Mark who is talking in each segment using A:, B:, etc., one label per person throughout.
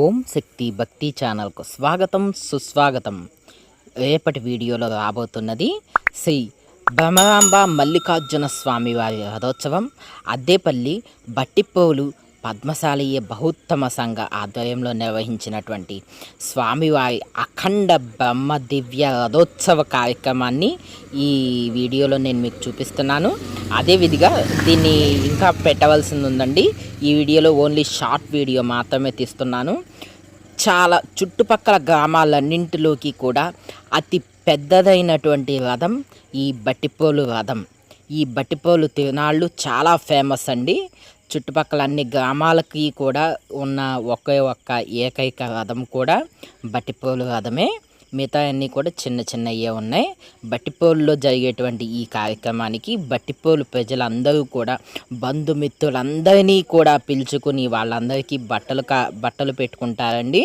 A: ఓం శక్తి భక్తి ఛానల్కు స్వాగతం సుస్వాగతం. రేపటి వీడియోలో రాబోతున్నది శ్రీ భ్రమరాంబ మల్లికార్జున స్వామి వారి రథోత్సవం అద్దేపల్లి బట్టిప్రోలు పద్మశాలీయ బహుత్తమ సంఘ ఆధ్వర్యంలో నిర్వహించినటువంటి స్వామివారి అఖండ బ్రహ్మ దివ్య రథోత్సవ కార్యక్రమాన్ని ఈ వీడియోలో నేను మీకు చూపిస్తున్నాను. అదేవిధంగా దీన్ని ఇంకా పెట్టవలసింది ఉందండి. ఈ వీడియోలో ఓన్లీ షార్ట్ వీడియో మాత్రమే తీస్తున్నాను. చాలా చుట్టుపక్కల గ్రామాలన్నింటిలోకి కూడా అతి పెద్దదైనటువంటి రథం ఈ బట్టిప్రోలు రథం. ఈ బట్టిప్రోలు తిరునాళ్ళు చాలా ఫేమస్ అండి. చుట్టుపక్కల అన్ని గ్రామాలకి కూడా ఉన్న ఒకే ఒక్క ఏకైక రథం కూడా బట్టిప్రోలు రథమే. మిగతా అన్నీ కూడా చిన్న చిన్నవే ఉన్నాయి. బట్టిప్రోలులో జరిగేటువంటి ఈ కార్యక్రమానికి బట్టిప్రోలు ప్రజలందరూ కూడా బంధుమిత్రులందరినీ కూడా పిలుచుకుని వాళ్ళందరికీ బట్టలు పెట్టుకుంటారండి.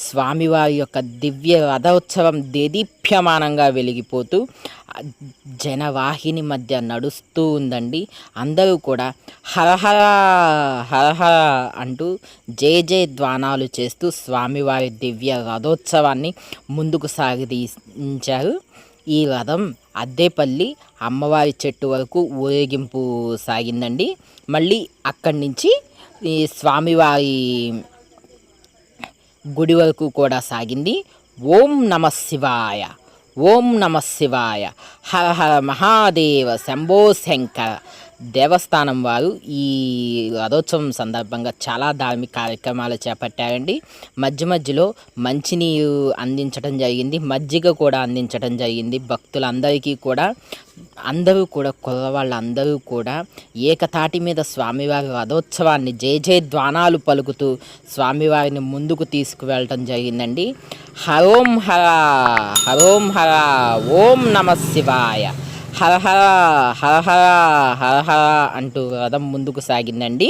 A: స్వామివారి యొక్క దివ్య రథోత్సవం దేదీప్యమానంగా వెలిగిపోతూ జనవాహిని మధ్య నడుస్తూ ఉందండి. అందరూ కూడా హరహర హరహర అంటూ జయ జయ ధ్వానాలు చేస్తూ స్వామివారి దివ్య రథోత్సవాన్ని ముందుకు సాగించారు. ఈ రథం అద్దేపల్లి అమ్మవారి చెట్టు వరకు ఊరేగింపు సాగిందండి. మళ్ళీ అక్కడి నుంచి ఈ స్వామివారి గుడి వరకు కూడా సాగింది. ఓం నమ శివాయ, ఓం నమ శివాయ, హర హర మహాదేవ, శంభో శంకర. దేవస్థానం వారు ఈ రథోత్సవం సందర్భంగా చాలా ధార్మిక కార్యక్రమాలు చేపట్టారండి. మధ్యలో మంచినీరు అందించడం జరిగింది, మజ్జిగ కూడా అందించడం జరిగింది. భక్తులందరికీ కూడా అందరూ కూడా కుర్రవాళ్ళందరూ కూడా ఏకతాటి మీద స్వామివారి రథోత్సవాన్ని జయ జయ ధ్వానాలు పలుకుతూ స్వామివారిని ముందుకు తీసుకువెళ్ళటం జరిగిందండి. హరోం హర హరోం హర, ఓం నమ శివాయ, హర హర హర హర హర హర అంటూ రథం ముందుకు సాగిందండి.